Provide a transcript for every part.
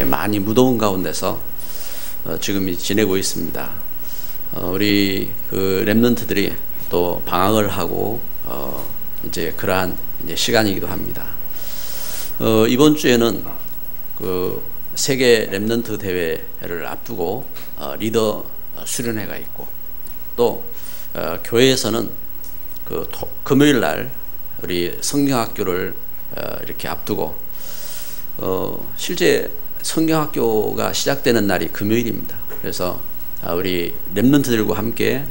많이 무더운 가운데서 지금 지내고 있습니다. 우리 그 렘넌트들이 또 방학을 하고 이제 그러한 이제 시간이기도 합니다. 이번 주에는 그 세계 렘넌트 대회를 앞두고 리더 수련회가 있고, 또 교회에서는 그 금요일 날 우리 성경학교를 이렇게 앞두고 실제 성경학교가 시작되는 날이 금요일입니다. 그래서 우리 렘넌트들과 함께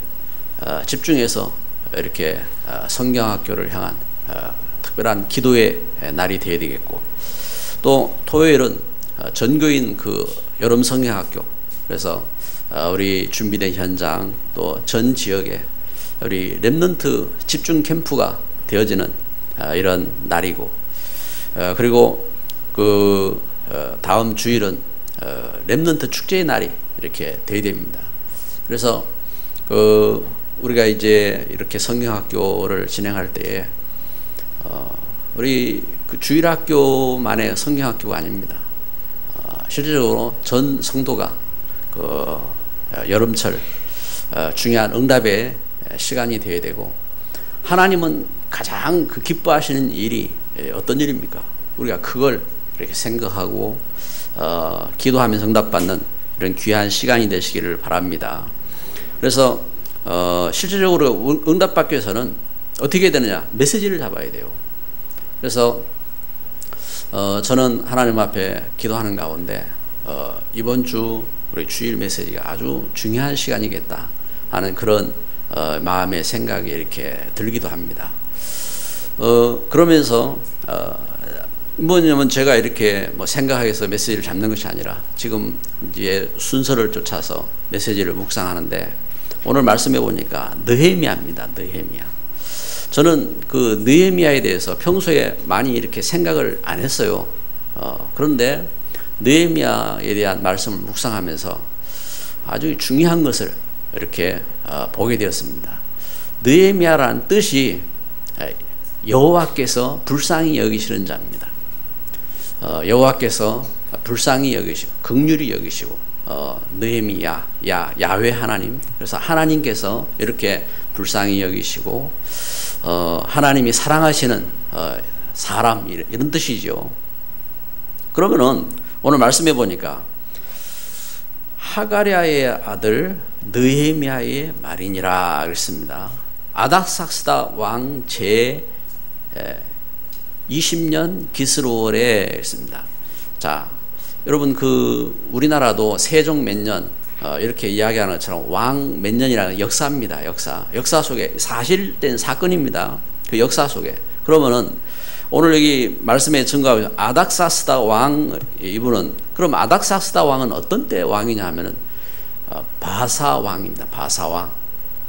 집중해서 이렇게 성경학교를 향한 특별한 기도의 날이 되어야 되겠고, 또 토요일은 전교인 그 여름 성경학교, 그래서 우리 준비된 현장 또 전 지역에 우리 렘넌트 집중 캠프가 되어지는 이런 날이고, 그리고 그 다음 주일은 렘넌트 축제의 날이 이렇게 되어야 됩니다. 그래서 그 우리가 이제 이렇게 성경학교를 진행할 때에 우리 그 주일학교만의 성경학교가 아닙니다. 실질적으로 전 성도가 그 여름철 중요한 응답의 시간이 되어야 되고, 하나님은 가장 그 기뻐하시는 일이 어떤 일입니까? 우리가 그걸 이렇게 생각하고 기도하면서 응답받는 이런 귀한 시간이 되시기를 바랍니다. 그래서 실질적으로 응답받기 위해서는 어떻게 되느냐? 메시지를 잡아야 돼요. 그래서 저는 하나님 앞에 기도하는 가운데 이번 주 우리 주일 메시지가 아주 중요한 시간이겠다 하는 그런 마음의 생각이 이렇게 들기도 합니다. 그러면서 뭐냐면 제가 이렇게 뭐 생각해서 메시지를 잡는 것이 아니라 지금 이제 순서를 쫓아서 메시지를 묵상하는데, 오늘 말씀해 보니까 느헤미야입니다. 느헤미야. 저는 그 느헤미야에 대해서 평소에 많이 이렇게 생각을 안 했어요. 그런데 느헤미야에 대한 말씀을 묵상하면서 아주 중요한 것을 이렇게 보게 되었습니다. 느헤미야라는 뜻이 여호와께서 불쌍히 여기시는 자입니다. 여호와께서 불쌍히 여기시고 긍휼히 여기시고, 느헤미야, 야훼 하나님, 그래서 하나님께서 이렇게 불쌍히 여기시고 하나님이 사랑하시는 사람, 이런 뜻이죠. 그러면은 오늘 말씀해 보니까 하가랴의 아들 느헤미야의 말이니라 그랬습니다. 아닥삭스다 왕 제 20년 기스로월에 했습니다. 자, 여러분 그 우리나라도 세종 몇 년 이렇게 이야기하는 것처럼 왕 몇 년이라는 역사입니다. 역사 속에 사실된 사건입니다. 그 역사 속에. 그러면은 오늘 여기 말씀에 증거하고 아닥사스다 왕, 이분은, 그럼 아닥사스다 왕은 어떤 때 왕이냐 하면은 바사 왕입니다. 바사 왕.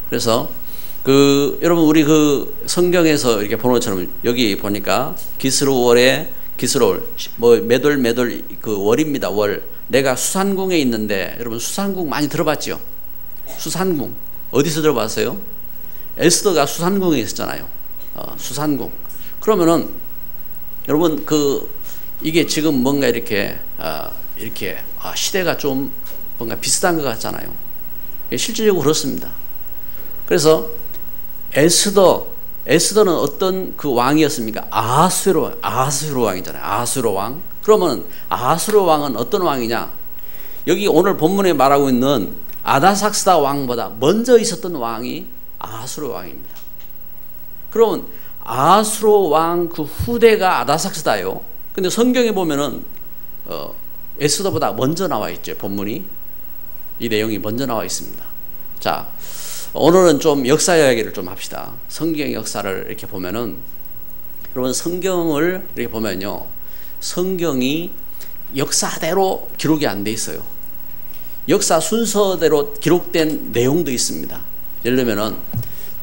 그래서 그 여러분 우리 그 성경에서 이렇게 보는 것처럼 여기 보니까 기스로월에, 기스로월 뭐 매돌 그 월입니다. 월. 내가 수산궁에 있는데, 여러분 수산궁 많이 들어봤죠? 수산궁 어디서 들어봤어요? 에스더가 수산궁에 있었잖아요. 수산궁. 그러면은 여러분 그 이게 지금 뭔가 이렇게 시대가 좀 뭔가 비슷한 것 같잖아요. 실질적으로 그렇습니다. 그래서 에스더는 어떤 그 왕이었습니까? 아하수에로 왕이잖아요. 아하수에로 왕. 그러면 아하수에로 왕은 어떤 왕이냐? 여기 오늘 본문에 말하고 있는 아닥삭스다 왕보다 먼저 있었던 왕이 아하수에로 왕입니다. 그러면 아하수에로 왕 그 후대가 아닥삭스다요. 근데 성경에 보면은 에스더보다 먼저 나와 있죠. 본문이, 이 내용이 먼저 나와 있습니다. 자, 오늘은 좀 역사 이야기를 좀 합시다. 성경 역사를 이렇게 보면은, 여러분 성경을 이렇게 보면요, 성경이 역사대로 기록이 안 돼 있어요. 역사 순서대로 기록된 내용도 있습니다. 예를 들면은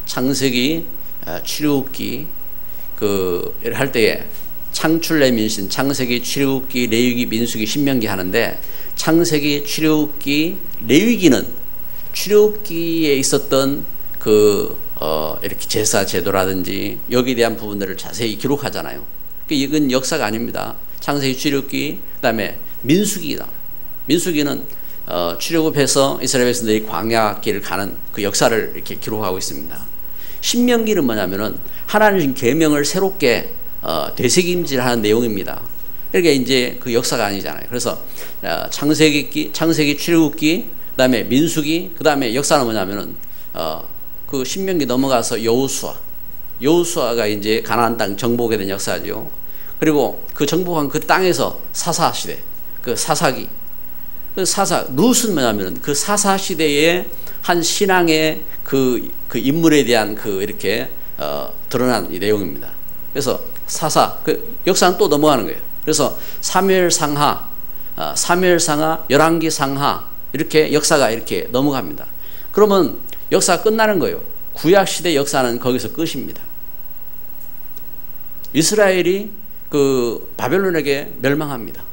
창세기, 출애굽기 할 때에 창출레민신, 창세기, 출애굽기, 레위기, 민수기, 신명기 하는데, 창세기, 출애굽기, 레위기는 출애굽기에 있었던 이렇게 제사 제도라든지 여기에 대한 부분들을 자세히 기록하잖아요. 이건 역사가 아닙니다. 창세기, 출애굽기, 그다음에 민수기다. 민수기는 출애굽해서 이스라엘 백성들이 광야길을 가는 그 역사를 이렇게 기록하고 있습니다. 신명기는 뭐냐면은 하나님 계명을 새롭게 되새김질하는 내용입니다. 그러니까 이제 그 역사가 아니잖아요. 그래서 창세기, 출애굽기, 그다음에 민수기, 그다음에 역사는 뭐냐면은 그 신명기 넘어가서 여호수아가 이제 가나안 땅 정복에 된 역사죠. 그리고 그 정복한 그 땅에서 사사 시대, 그 사사기, 룻은 뭐냐면은 그 사사 시대의 한 신앙의 그 인물에 대한 그 이렇게 드러난 이 내용입니다. 그래서 그 역사는 또 넘어가는 거예요. 그래서 사무엘상하, 열왕기상하 이렇게 역사가 이렇게 넘어갑니다. 그러면 역사가 끝나는 거예요. 구약 시대 역사는 거기서 끝입니다. 이스라엘이 그 바벨론에게 멸망합니다.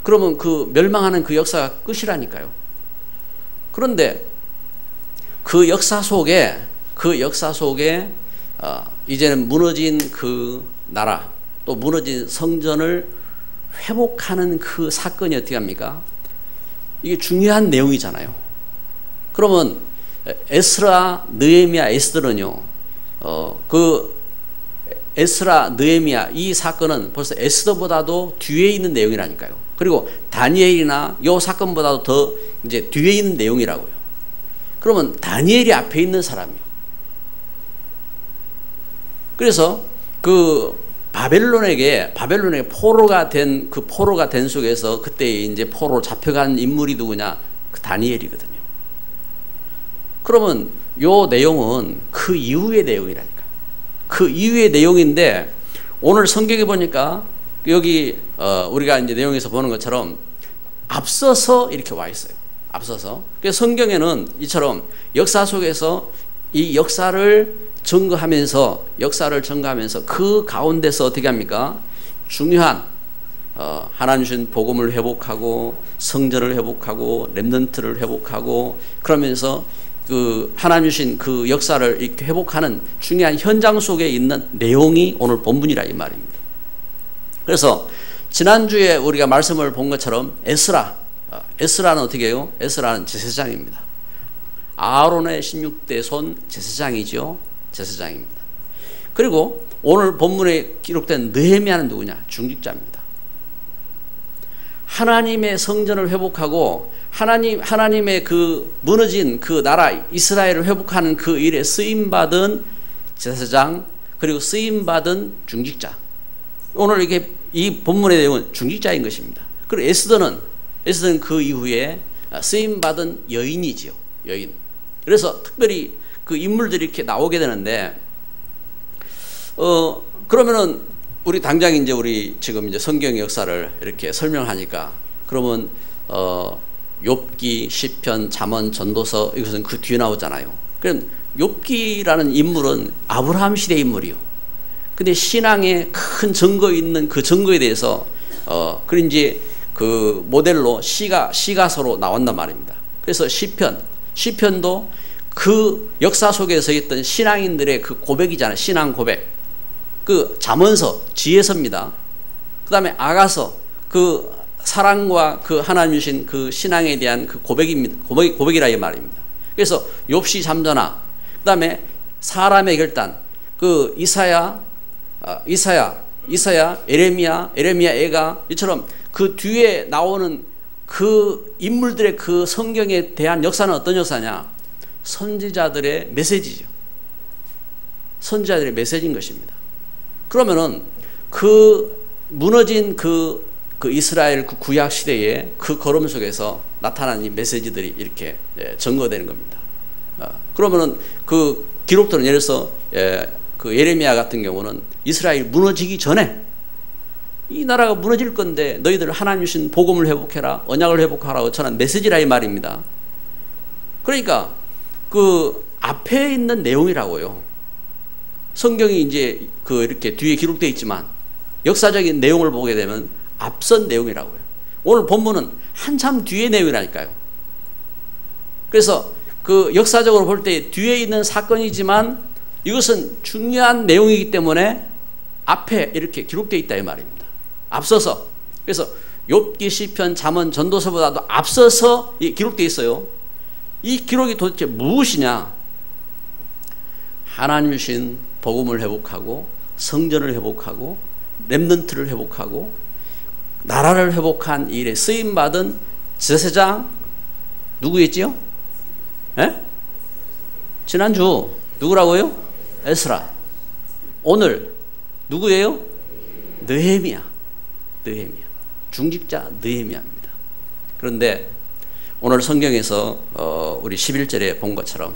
그러면 그 멸망하는 그 역사가 끝이라니까요. 그런데 그 역사 속에 이제는 무너진 그 나라, 또 무너진 성전을 회복하는 그 사건이 어떻게 합니까? 이게 중요한 내용이잖아요. 그러면 에스라, 느헤미야, 에스더는요, 그 에스라, 느헤미야 이 사건은 벌써 에스더보다도 뒤에 있는 내용이라니까요. 그리고 다니엘이나 이 사건보다도 더 이제 뒤에 있는 내용이라고요. 그러면 다니엘이 앞에 있는 사람이요. 그래서 그 바벨론에게 포로가 된 속에서 그때 이제 포로 잡혀간 인물이 누구냐? 그 다니엘이거든요. 그러면 요 내용은 그 이후의 내용이라니까. 그 이후의 내용인데 오늘 성경에 보니까 여기 우리가 이제 내용에서 보는 것처럼 앞서서 이렇게 와 있어요. 앞서서. 그래서 성경에는 이처럼 역사 속에서 이 역사를 증거하면서 그 가운데서 어떻게 합니까? 중요한 하나님 주신 복음을 회복하고 성전을 회복하고 렘넌트를 회복하고 그러면서 그 하나님 주신 그 역사를 이렇게 회복하는 중요한 현장 속에 있는 내용이 오늘 본문이라 이 말입니다. 그래서 지난주에 우리가 말씀을 본 것처럼 에스라는 어떻게 해요? 에스라는 제사장입니다. 아론의 16대 손 제사장이죠. 제사장입니다. 그리고 오늘 본문에 기록된 느헤미야는 누구냐? 중직자입니다. 하나님의 성전을 회복하고 하나님의 그 무너진 그 나라 이스라엘을 회복하는 그 일에 쓰임받은 제사장, 그리고 쓰임받은 중직자. 오늘 이게 이 본문의 내용은 중직자인 것입니다. 그리고 에스더는 그 이후에 쓰임받은 여인이지요. 여인. 그래서 특별히 그 인물들이 이렇게 나오게 되는데, 그러면은 우리 당장 이제 우리 지금 이제 성경 역사를 이렇게 설명하니까 그러면 욥기, 시편, 잠언, 전도서 이것은 그 뒤에 나오잖아요. 그럼 욥기라는 인물은 아브라함 시대 인물이요. 근데 신앙에 큰 증거 있는 그 증거에 대해서 그 이제 그 모델로 시가서로 나온단 말입니다. 그래서 시편도 그 역사 속에서 있던 신앙인들의 그 고백이잖아요. 신앙 고백. 그 잠언서, 지혜서입니다. 그 다음에 아가서, 그 사랑과 그 하나님 주신 그 신앙에 대한 그 고백이라 이 말입니다. 그래서 욥시 잠전하, 그 다음에 사람의 결단, 그 이사야, 에레미야, 애가 이처럼 그 뒤에 나오는 그 인물들의 그 성경에 대한 역사는 어떤 역사냐? 선지자들의 메시지죠. 선지자들의 메시지인 것입니다. 그러면은 그 무너진 그 이스라엘 그 구약 시대의 그 걸음 속에서 나타난 이 메시지들이 이렇게 증거되는 겁니다. 그러면은 그 기록들은 예를 들어서 그 예레미야 같은 경우는 이스라엘 무너지기 전에 이 나라가 무너질 건데 너희들 하나님 주신 복음을 회복해라, 언약을 회복하라고 전한 메시지라 이 말입니다. 그러니까 그 앞에 있는 내용이라고요. 성경이 이제 그 이렇게 뒤에 기록되어 있지만 역사적인 내용을 보게 되면 앞선 내용이라고요. 오늘 본문은 한참 뒤의 내용이라니까요. 그래서 그 역사적으로 볼 때 뒤에 있는 사건이지만 이것은 중요한 내용이기 때문에 앞에 이렇게 기록되어 있다 이 말입니다. 앞서서. 그래서 욥기, 시편, 잠언, 전도서보다도 앞서서 기록되어 있어요. 이 기록이 도대체 무엇이냐? 하나님 주신 복음을 회복하고 성전을 회복하고 렘넌트를 회복하고 나라를 회복한 일에 쓰임받은 제사장 누구였지요? 예? 지난주 누구라고요? 에스라. 오늘 누구예요? 느헤미야. 중직자 느헤미야입니다. 그런데 오늘 성경에서 우리 11절에 본 것처럼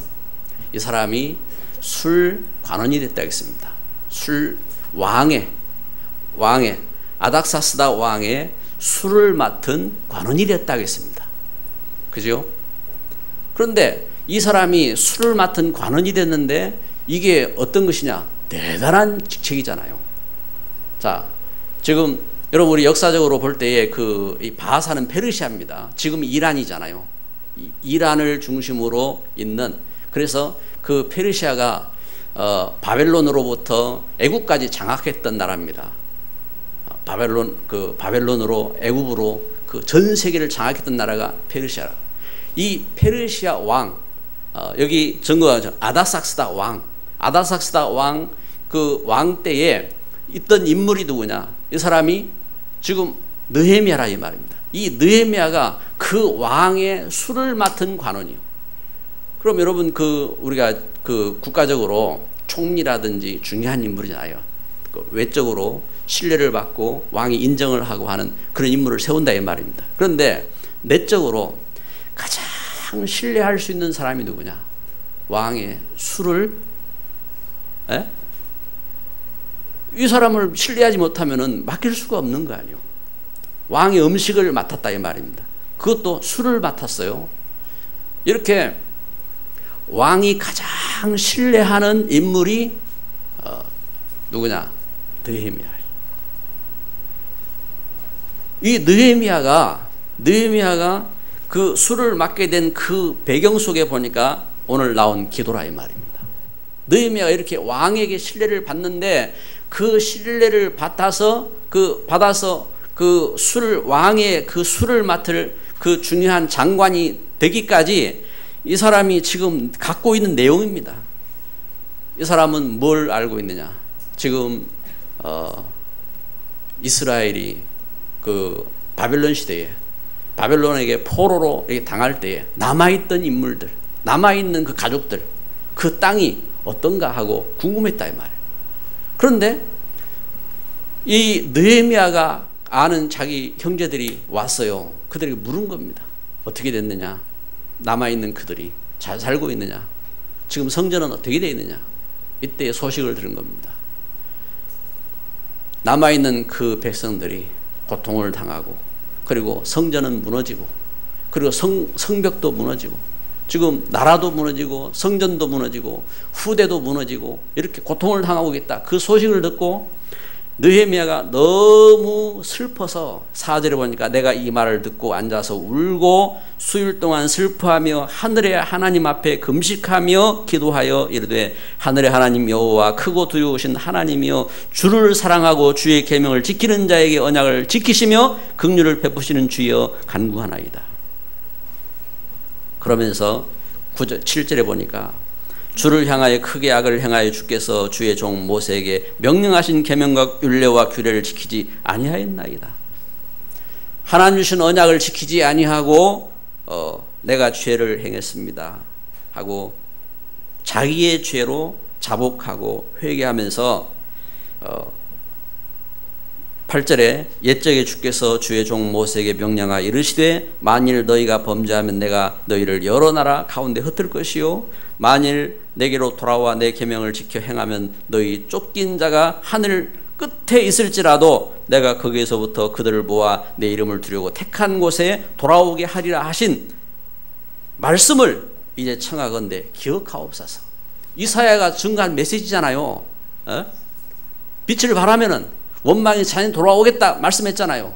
이 사람이 술 관원이 됐다 했습니다. 술 왕의 아닥사스다 왕의 술을 맡은 관원이 됐다 했습니다. 그죠? 그런데 이 사람이 술을 맡은 관원이 됐는데 이게 어떤 것이냐? 대단한 직책이잖아요. 자, 지금 여러분 우리 역사적으로 볼 때에 이 바하사는 페르시아입니다. 지금 이란이잖아요. 이란을 중심으로 있는, 그래서 그 페르시아가 바벨론으로부터 애굽까지 장악했던 나라입니다. 바벨론으로 애굽으로 그 전 세계를 장악했던 나라가 페르시아. 이 페르시아 왕, 여기 증거하죠. 아다삭스다 왕, 그 왕 때에 있던 인물이 누구냐? 이 사람이 지금 느헤미야라 이 말입니다. 이 느헤미야가 그 왕의 술을 맡은 관원이요. 그럼 여러분 우리가 국가적으로 총리라든지 중요한 인물이잖아요. 외적으로 신뢰를 받고 왕이 인정을 하고 하는 그런 인물을 세운다 이 말입니다. 그런데 내적으로 가장 신뢰할 수 있는 사람이 누구냐? 왕의 술을, 이 사람을 신뢰하지 못하면은 맡길 수가 없는 거 아니에요. 왕의 음식을 맡았다 이 말입니다. 그것도 술을 맡았어요. 이렇게 왕이 가장 신뢰하는 인물이 누구냐? 느헤미야. 이 느헤미야가 그 술을 맡게 된 그 배경 속에 보니까 오늘 나온 기도라 이 말입니다. 느헤미야가 이렇게 왕에게 신뢰를 받는데 그 신뢰를 받아서 그 왕의 그 술을 맡을 그 중요한 장관이 되기까지 이 사람이 지금 갖고 있는 내용입니다. 이 사람은 뭘 알고 있느냐? 지금 이스라엘이 그 바벨론 시대에 바벨론에게 포로로 당할 때에 남아있던 인물들, 남아있는 그 가족들, 그 땅이 어떤가 하고 궁금했다 이 말이에요. 그런데 이 느헤미야가 아는 자기 형제들이 왔어요. 그들에게 물은 겁니다. 어떻게 됐느냐? 남아있는 그들이 잘 살고 있느냐? 지금 성전은 어떻게 되어 있느냐? 이때 소식을 들은 겁니다. 남아있는 그 백성들이 고통을 당하고, 그리고 성전은 무너지고, 그리고 성벽도 무너지고, 지금 나라도 무너지고 성전도 무너지고 후대도 무너지고 이렇게 고통을 당하고 있다. 그 소식을 듣고 느헤미야가 너무 슬퍼서 4절에 보니까 내가 이 말을 듣고 앉아서 울고 수일 동안 슬퍼하며 하늘의 하나님 앞에 금식하며 기도하여 이르되 하늘의 하나님 여호와 크고 두려우신 하나님이여 주를 사랑하고 주의 계명을 지키는 자에게 언약을 지키시며 긍휼을 베푸시는 주여 간구하나이다. 그러면서 7절에 보니까 주를 향하여 크게 악을 행하여 주께서 주의 종 모세에게 명령하신 계명과 율례와 규례를 지키지 아니하였나이다. 하나님 주신 언약을 지키지 아니하고 내가 죄를 행했습니다 하고 자기의 죄로 자복하고 회개하면서 8절에 옛적에 주께서 주의 종 모세에게 명령하여 이르시되 만일 너희가 범죄하면 내가 너희를 여러 나라 가운데 흩을 것이요 만일 내게로 돌아와 내 계명을 지켜 행하면 너희 쫓긴 자가 하늘 끝에 있을지라도 내가 거기에서부터 그들을 모아 내 이름을 두려고 택한 곳에 돌아오게 하리라 하신 말씀을 이제 청하건대 기억하옵소서. 이사야가 증거한 메시지잖아요. 빛을 발하면은 원망의 자연이 돌아오겠다 말씀했잖아요.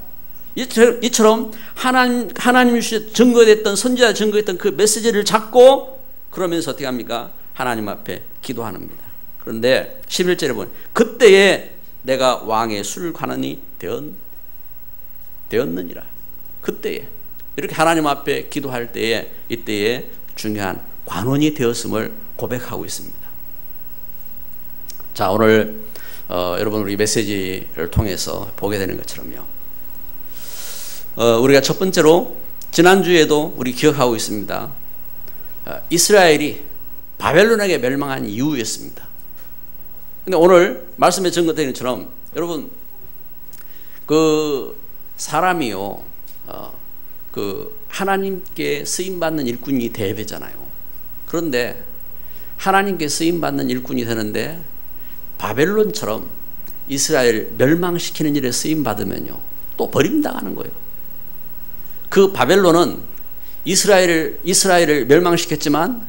이처럼 하나님이 증거됐던 선지자 증거했던 그 메시지를 잡고 그러면서 어떻게 합니까? 하나님 앞에 기도하는 겁니다. 그런데 11절에 보면 그때에 내가 왕의 술관원이 되었 되었느니라. 그때에 이렇게 하나님 앞에 기도할 때에 이때에 중요한 관원이 되었음을 고백하고 있습니다. 자, 오늘 여러분 우리 메시지를 통해서 보게 되는 것처럼요. 우리가 첫 번째로 지난주에도 우리 기억하고 있습니다. 이스라엘이 바벨론에게 멸망한 이유였습니다. 근데 오늘 말씀에 증거되는 것처럼 여러분 그 사람이요 그 하나님께 쓰임받는 일꾼이 돼야 되잖아요. 그런데 하나님께 쓰임받는 일꾼이 되는데 바벨론처럼 이스라엘 멸망시키는 일에 쓰임받으면요 또 버림당하는 거예요. 그 바벨론은 이스라엘을 멸망시켰지만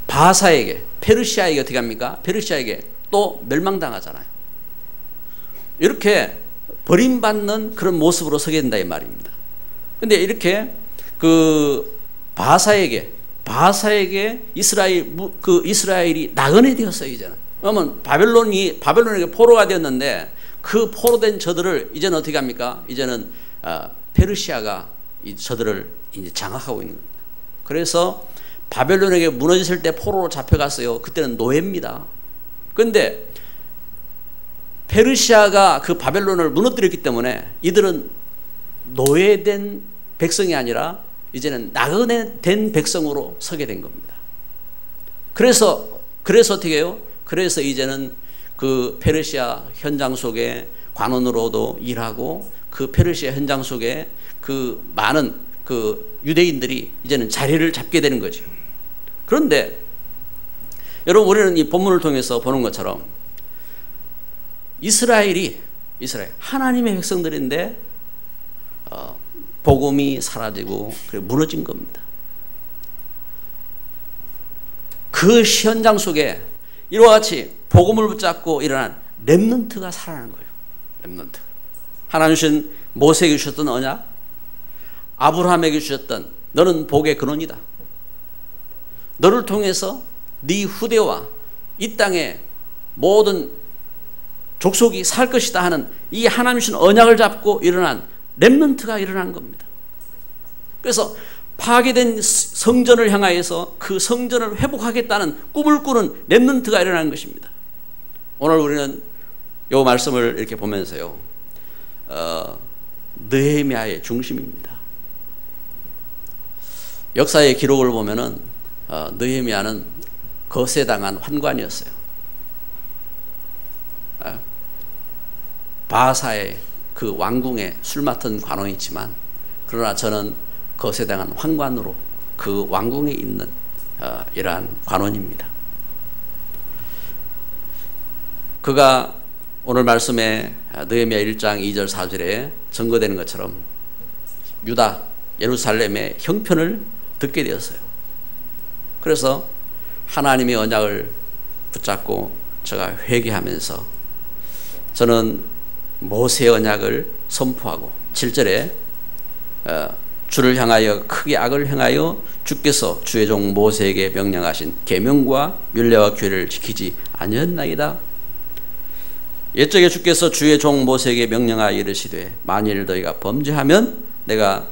바사에게, 페르시아에게 어떻게 합니까? 페르시아에게 또 멸망당하잖아요. 이렇게 버림받는 그런 모습으로 서게 된다 이 말입니다. 근데 이렇게 그 바사에게 이스라엘이 나그네 되었어요. 이제는. 그러면 바벨론에게 포로가 되었는데 그 포로된 저들을 이제는 어떻게 합니까? 이제는 페르시아가 저들을 이제 장악하고 있는 겁니다. 그래서 바벨론에게 무너졌을 때 포로로 잡혀갔어요. 그때는 노예입니다. 그런데 페르시아가 그 바벨론을 무너뜨렸기 때문에 이들은 노예된 백성이 아니라 이제는 나그네 된 백성으로 서게 된 겁니다. 그래서 어떻게 해요? 그래서 이제는 그 페르시아 현장 속에 관원으로도 일하고 그 페르시아 현장 속에 그 많은 그 유대인들이 이제는 자리를 잡게 되는 거죠. 그런데 여러분 우리는 이 본문을 통해서 보는 것처럼 이스라엘 하나님의 백성들인데 복음이 사라지고 무너진 겁니다. 그 현장 속에 이와 같이 복음을 붙잡고 일어난 렘넌트가 살아나는 거예요. 렘넌트. 하나님 주신 모세에게 주셨던 언약, 아브라함에게 주셨던 너는 복의 근원이다. 너를 통해서 네 후대와 이 땅의 모든 족속이 살 것이다 하는 이 하나님 주신 언약을 잡고 일어난 렘넌트가 일어난 겁니다. 그래서 파괴된 성전을 향하여서 그 성전을 회복하겠다는 꿈을 꾸는 렘넌트가 일어난 것입니다. 오늘 우리는 이 말씀을 이렇게 보면서요, 느헤미야의 중심입니다. 역사의 기록을 보면은 느헤미야는 거세당한 환관이었어요. 바사의 그 왕궁에 술 맡은 관원이지만 그러나 저는 거세당한 환관으로 그 왕궁에 있는 이러한 관원입니다. 그가 오늘 말씀에 느헤미야 1장 2절 4절에 증거되는 것처럼 유다 예루살렘의 형편을 듣게 되었어요. 그래서 하나님의 언약을 붙잡고 제가 회개하면서 저는 모세의 언약을 선포하고 7절에 주를 향하여 크게 악을 행하여 주께서 주의 종 모세에게 명령하신 계명과 율례와 규례를 지키지 아니었나이다. 옛적에 주께서 주의 종 모세에게 명령하여 이르시되 만일 너희가 범죄하면 내가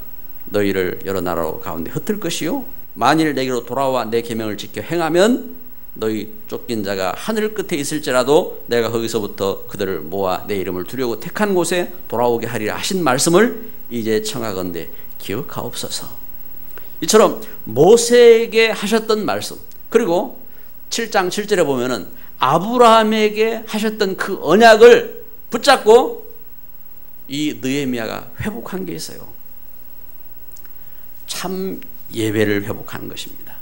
너희를 여러 나라로 가운데 흩을 것이요 만일 내게로 돌아와 내 계명을 지켜 행하면 너희 쫓긴 자가 하늘 끝에 있을지라도 내가 거기서부터 그들을 모아 내 이름을 두려고 택한 곳에 돌아오게 하리라 하신 말씀을 이제 청하건대 기억하옵소서. 이처럼 모세에게 하셨던 말씀, 그리고 7장 7절에 보면은 아브라함에게 하셨던 그 언약을 붙잡고 이 느헤미야가 회복한 게 있어요. 참 예배를 회복한 것입니다.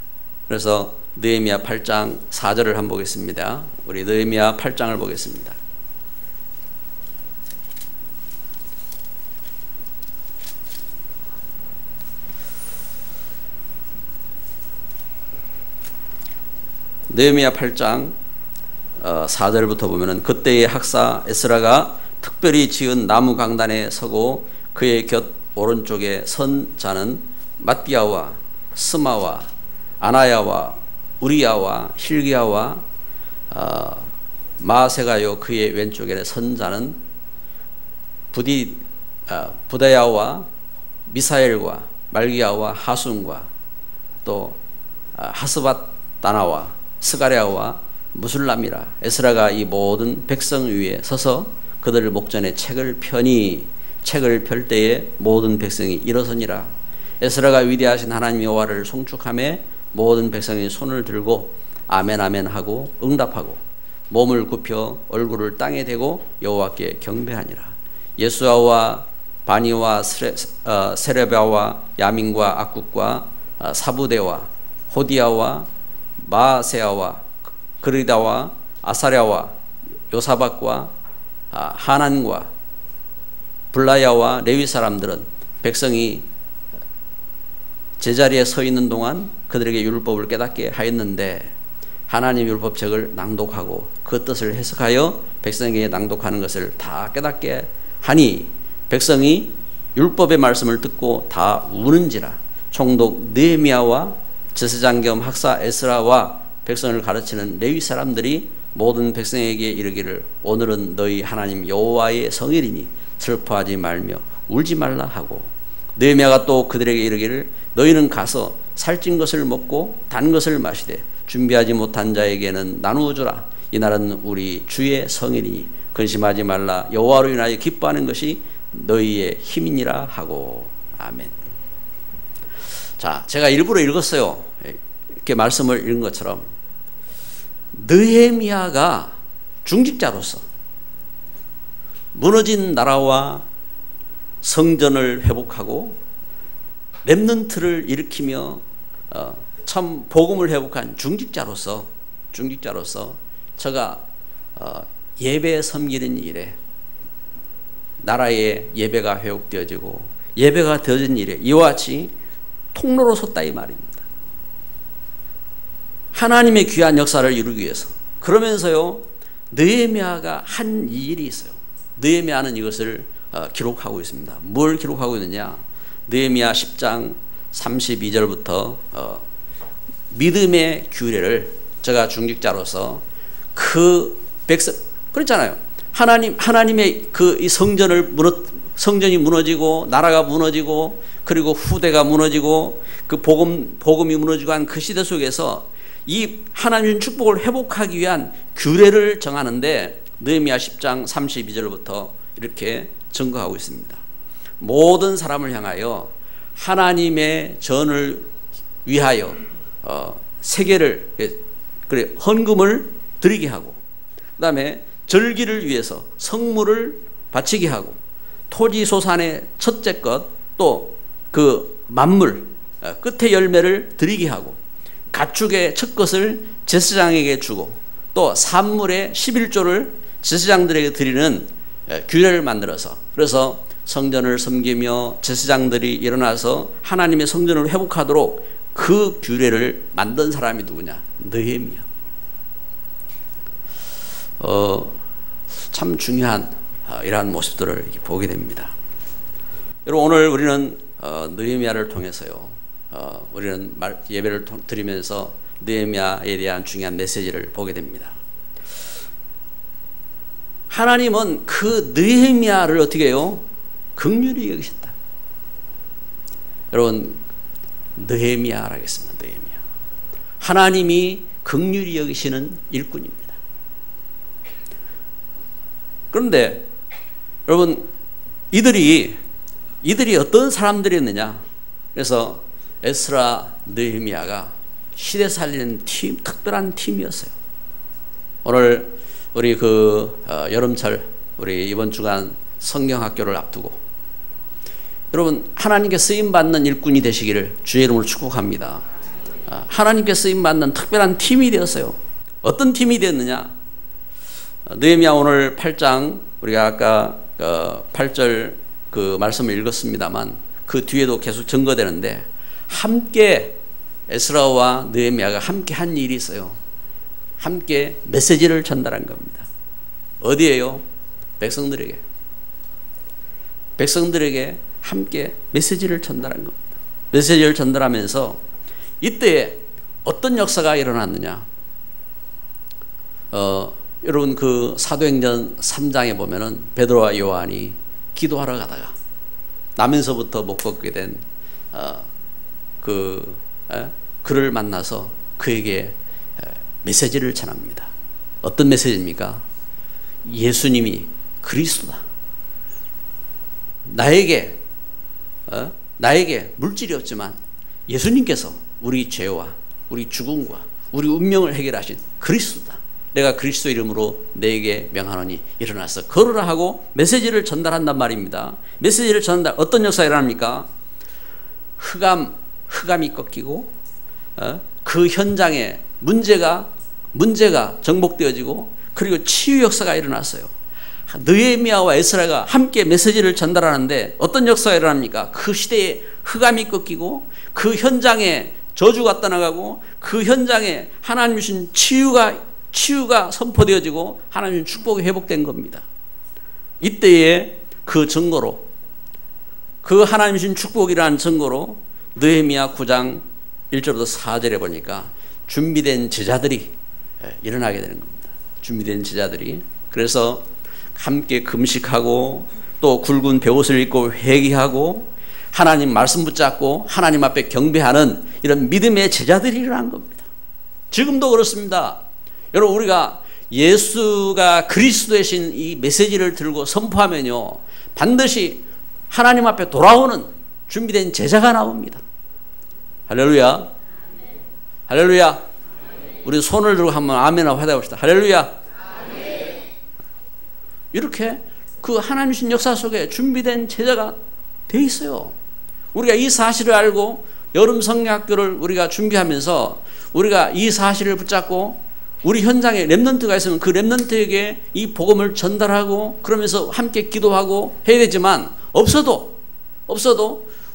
그래서 느헤미야 8장 4절을 한번 보겠습니다. 우리 느헤미야 8장을 보겠습니다. 느헤미야 8장 4절부터 보면은 그때의 학사 에스라가 특별히 지은 나무 강단에 서고 그의 곁 오른쪽에 선 자는 mattia와 스마와 아나야와 우리야와 힐기야와 마세가요 그의 왼쪽에 선 자는 부다야와 미사엘과 말기야와 하순과 또 하스밧다나와 스가랴와 무술람이라. 에스라가 이 모든 백성 위에 서서 그들을 목전에 책을 펴니 책을 펼 때에 모든 백성이 일어서니라. 에스라가 위대하신 하나님 여호와를 송축하며 모든 백성이 손을 들고 아멘 아멘 하고 응답하고 몸을 굽혀 얼굴을 땅에 대고 여호와께 경배하니라. 예수아와 바니와 세레바와 야민과 악국과 사부대와 호디아와 마세아와 그리다와 아사랴와 요사박과 하난과 블라야와 레위 사람들은 백성이 제자리에 서 있는 동안 그들에게 율법을 깨닫게 하였는데 하나님 율법책을 낭독하고 그 뜻을 해석하여 백성에게 낭독하는 것을 다 깨닫게 하니 백성이 율법의 말씀을 듣고 다 우는지라. 총독 느헤미야와 제사장 겸 학사 에스라와 백성을 가르치는 레위 사람들이 모든 백성에게 이르기를 오늘은 너희 하나님 여호와의 성일이니 슬퍼하지 말며 울지 말라 하고 느헤미야가 또 그들에게 이르기를 너희는 가서 살찐 것을 먹고 단 것을 마시되 준비하지 못한 자에게는 나누어 주라. 이 날은 우리 주의 성일이니 근심하지 말라. 여호와로 인하여 기뻐하는 것이 너희의 힘이니라 하고. 아멘. 자, 제가 일부러 읽었어요. 이렇게 말씀을 읽은 것처럼 느헤미야가 중직자로서 무너진 나라와 성전을 회복하고 렘넌트를 일으키며 참 복음을 회복한 중직자로서 제가 예배 섬기는 일에 나라의 예배가 회복되어지고 예배가 되어진 일에 이와 같이 통로로 섰다 이 말입니다. 하나님의 귀한 역사를 이루기 위해서. 그러면서요 느헤미야가 한 일이 있어요. 느헤미야는 이것을 기록하고 있습니다. 뭘 기록하고 있느냐? 느헤미야 10장 32절부터 믿음의 규례를 제가 중직자로서 그 백성 그렇잖아요. 하나님의 그 이 성전이 무너지고 나라가 무너지고 그리고 후대가 무너지고 그 복음이 무너지고 한 그 시대 속에서 이 하나님의 축복을 회복하기 위한 규례를 정하는데 느헤미야 10장 32절부터 이렇게 증거하고 있습니다. 모든 사람을 향하여 하나님의 전을 위하여 세계를 그래 헌금을 드리게 하고 그 다음에 절기를 위해서 성물을 바치게 하고 토지 소산의 첫째 것 또 그 만물 끝의 열매를 드리게 하고 가축의 첫 것을 제사장에게 주고 또 산물의 11조를 제사장들에게 드리는 규례를 만들어서 그래서 성전을 섬기며 제사장들이 일어나서 하나님의 성전을 회복하도록 그 규례를 만든 사람이 누구냐? 느헤미야. 참 중요한 이러한 모습들을 보게 됩니다. 여러분 오늘 우리는 느헤미야를 통해서요. 우리는 예배를 드리면서 느헤미야에 대한 중요한 메시지를 보게 됩니다. 하나님은 그 느헤미야를 어떻게 해요? 긍휼히 여기셨다. 여러분 느헤미야라 하겠습니다. 느헤미야. 하나님이 긍휼히 여기시는 일꾼입니다. 그런데 여러분 이들이 어떤 사람들이었느냐? 그래서 에스라 느헤미야가 시대 살리는 팀, 특별한 팀이었어요. 오늘 우리 여름철 우리 이번 주간 성경학교를 앞두고 여러분 하나님께 쓰임받는 일꾼이 되시기를 주의 이름으로 축복합니다. 하나님께 쓰임받는 특별한 팀이 되었어요. 어떤 팀이 되었느냐? 느헤미야 오늘 8장 우리가 아까 8절 그 말씀을 읽었습니다만 그 뒤에도 계속 증거되는데 함께 에스라와 느헤미야가 함께 한 일이 있어요. 함께 메시지를 전달한 겁니다. 어디에요? 백성들에게 함께 메시지를 전달한 겁니다. 메시지를 전달하면서 이때 어떤 역사가 일어났느냐? 여러분 그 사도행전 3장에 보면은 베드로와 요한이 기도하러 가다가 나면서부터 못 걷게 된 그를 만나서 그에게 메시지를 전합니다. 어떤 메시지입니까? 예수님이 그리스도다. 나에게 물질이 없지만 예수님께서 우리 죄와 우리 죽음과 우리 운명을 해결하신 그리스도다. 내가 그리스도 이름으로 내게 명하노니 일어나서 걸으라 하고 메시지를 전달한단 말입니다. 메시지를 전달, 어떤 역사가 일어납니까? 흑암이 꺾이고 그 현장에 문제가 정복되어지고 그리고 치유 역사가 일어났어요. 느헤미야와 에스라가 함께 메시지를 전달하는데 어떤 역사가 일어납니까? 그 시대에 흑암이 꺾이고 그 현장에 저주가 떠나가고 그 현장에 하나님 주신 치유가 선포되어지고 하나님 축복이 회복된 겁니다. 이때에 그 증거로, 그 하나님 주신 축복이라는 증거로 느헤미야 9장 1절부터 4절에 보니까 준비된 제자들이 일어나게 되는 겁니다. 준비된 제자들이. 그래서 함께 금식하고 또 굵은 베옷을 입고 회개하고 하나님 말씀 붙잡고 하나님 앞에 경배하는 이런 믿음의 제자들이 일어난 겁니다. 지금도 그렇습니다. 여러분, 우리가 예수가 그리스도이신 이 메시지를 들고 선포하면요, 반드시 하나님 앞에 돌아오는 준비된 제자가 나옵니다. 할렐루야. 할렐루야. 우리 손을 들고 한번 아멘하고 화답합시다. 할렐루야. 이렇게 그 하나님 신 역사 속에 준비된 제자가 돼 있어요. 우리가 이 사실을 알고 여름 성경학교를 우리가 준비하면서 우리가 이 사실을 붙잡고 우리 현장에 렘넌트가 있으면 그 렘넌트에게 이 복음을 전달하고 그러면서 함께 기도하고 해야 되지만 없어도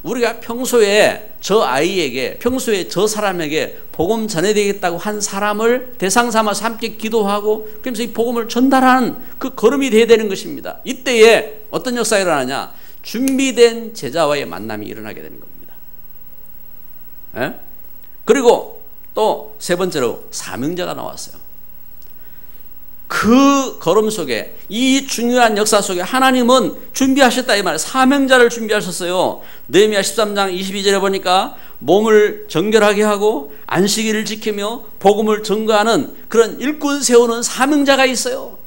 우리가 평소에 저 아이에게, 평소에 저 사람에게 복음 전해야 되겠다고 한 사람을 대상 삼아서 함께 기도하고 그러면서 이 복음을 전달하는 그 걸음이 돼야 되는 것입니다. 이때에 어떤 역사가 일어나냐? 준비된 제자와의 만남이 일어나게 되는 겁니다. 예? 그리고 또 세 번째로 사명자가 나왔어요. 그 걸음 속에, 이 중요한 역사 속에 하나님은 준비하셨다 이 말이에요. 사명자를 준비하셨어요. 느헤미야 13장 22절에 보니까 몸을 정결하게 하고 안식일을 지키며 복음을 전가하는 그런 일꾼 세우는 사명자가 있어요.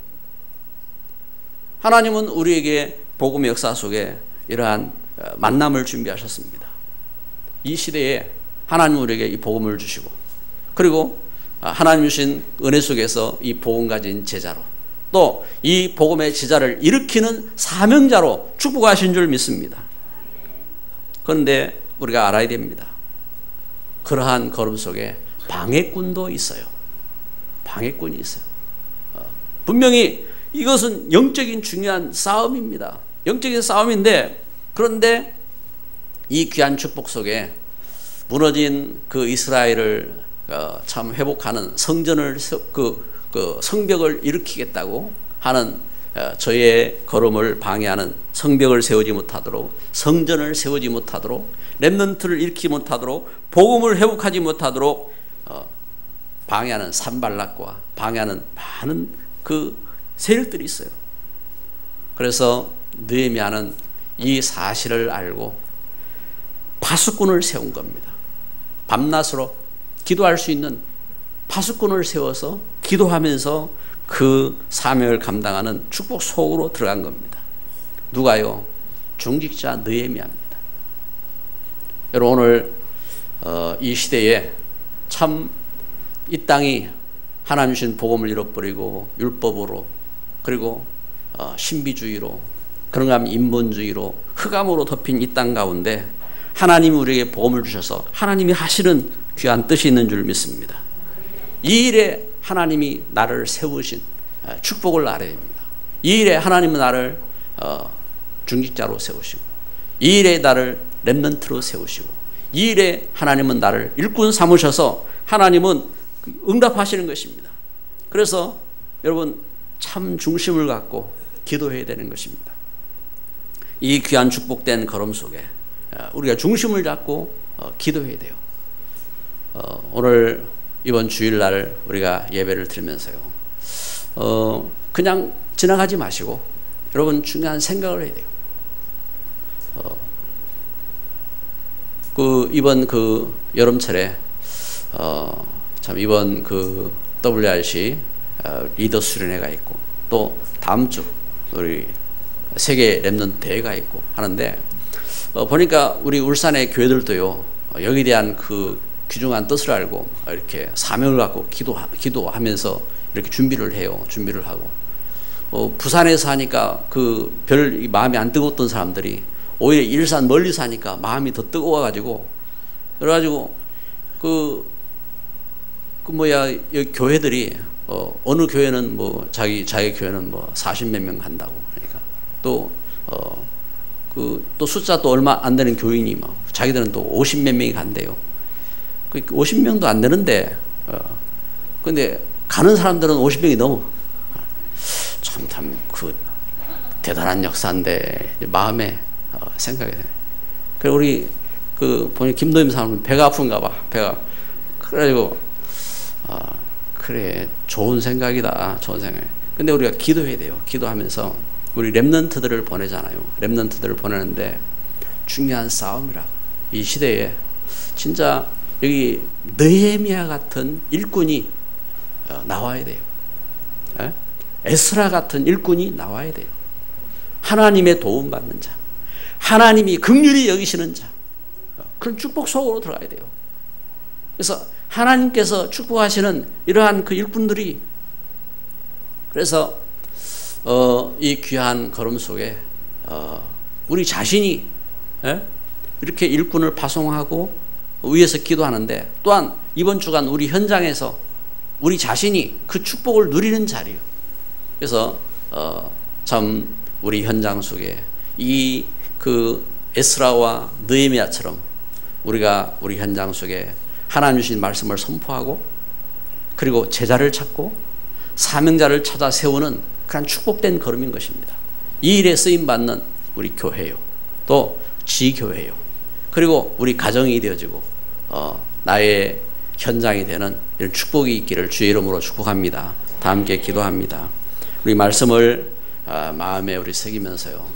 하나님은 우리에게 복음의 역사 속에 이러한 만남을 준비하셨습니다. 이 시대에 하나님은 우리에게 이 복음을 주시고 그리고 하나님 주신 은혜 속에서 이 복음 가진 제자로 또 이 복음의 제자를 일으키는 사명자로 축복하신 줄 믿습니다. 그런데 우리가 알아야 됩니다. 그러한 걸음 속에 방해꾼도 있어요. 방해꾼이 있어요. 분명히 이것은 영적인 중요한 싸움입니다. 영적인 싸움인데, 그런데 이 귀한 축복 속에 무너진 그 이스라엘을 참 회복하는 성전을 그 성벽을 일으키겠다고 하는 저의 걸음을 방해하는 성벽을 세우지 못하도록, 성전을 세우지 못하도록, 렘넌트를 일으키지 못하도록, 복음을 회복하지 못하도록 방해하는 산발락과 방해하는 많은 그 세력들이 있어요. 그래서 느헤미야는 이 사실을 알고 파수꾼을 세운 겁니다. 밤낮으로 기도할 수 있는 파수꾼을 세워서 기도하면서 그 사명을 감당하는 축복 속으로 들어간 겁니다. 누가요? 중직자 느헤미야입니다. 여러분, 오늘 이 시대에 참 이 땅이 하나님 주신 복음을 잃어버리고 율법으로 그리고 신비주의로 그런가 하면 인본주의로 흑암으로 덮인 이 땅 가운데 하나님이 우리에게 복음을 주셔서 하나님이 하시는 귀한 뜻이 있는 줄 믿습니다. 이 일에 하나님이 나를 세우신 축복을 알아야 됩니다. 이 일에 하나님은 나를 중직자로 세우시고, 이 일에 나를 렘넌트로 세우시고, 이 일에 하나님은 나를 일꾼 삼으셔서 하나님은 응답하시는 것입니다. 그래서 여러분 참 중심을 갖고 기도해야 되는 것입니다. 이 귀한 축복된 걸음 속에 우리가 중심을 잡고 기도해야 돼요. 오늘 이번 주일날 우리가 예배를 드리면서요, 그냥 지나가지 마시고 여러분 중요한 생각을 해야 돼요. 그 이번 그 여름철에 참 이번 그 WRC 리더 수련회가 있고 또 다음 주 우리 세계 랩넌트 대회가 있고 하는데 보니까 우리 울산의 교회들도요 여기에 대한 그 귀중한 뜻을 알고 이렇게 사명을 갖고 기도하면서 이렇게 준비를 해요. 준비를 하고 부산에서 하니까 그 별 마음이 안 뜨거웠던 사람들이 오히려 일산 멀리 사니까 마음이 더 뜨거워가지고 그래가지고 여기 교회들이 어느 교회는 뭐 자기 교회는 뭐 40몇 명 간다고 그러니까 또 숫자 또 얼마 안 되는 교인이 막 자기들은 또 50몇 명이 간대요. 50명도 안 되는데 근데 가는 사람들은 50명이 넘어. 참 그 대단한 역사인데 마음에 생각이 되네. 그래 우리 그 보니 김도임 사람은 배가 아픈가 봐. 배가 그래가지고 그래 좋은 생각이다. 좋은 생각. 근데 우리가 기도해야 돼요. 기도하면서 우리 렘넌트들을 보내잖아요. 렘넌트들을 보내는데 중요한 싸움이라고. 이 시대에 진짜 여기 느헤미야 같은 일꾼이 나와야 돼요. 에? 에스라 같은 일꾼이 나와야 돼요. 하나님의 도움받는 자, 하나님이 긍휼히 여기시는 자, 그런 축복 속으로 들어가야 돼요. 그래서 하나님께서 축복하시는 이러한 그 일꾼들이 그래서 이 귀한 걸음 속에 우리 자신이 이렇게 일꾼을 파송하고 위에서 기도하는데 또한 이번 주간 우리 현장에서 우리 자신이 그 축복을 누리는 자리요. 그래서 참 우리 현장 속에 이 그 에스라와 느헤미야처럼 우리가 우리 현장 속에 하나님 주신 말씀을 선포하고 그리고 제자를 찾고 사명자를 찾아 세우는 그런 축복된 걸음인 것입니다. 이 일에 쓰임 받는 우리 교회요, 또 지교회요, 그리고 우리 가정이 되어지고 나의 현장이 되는 이런 축복이 있기를 주의 이름으로 축복합니다. 다 함께 기도합니다. 우리 말씀을 마음에 우리 새기면서요.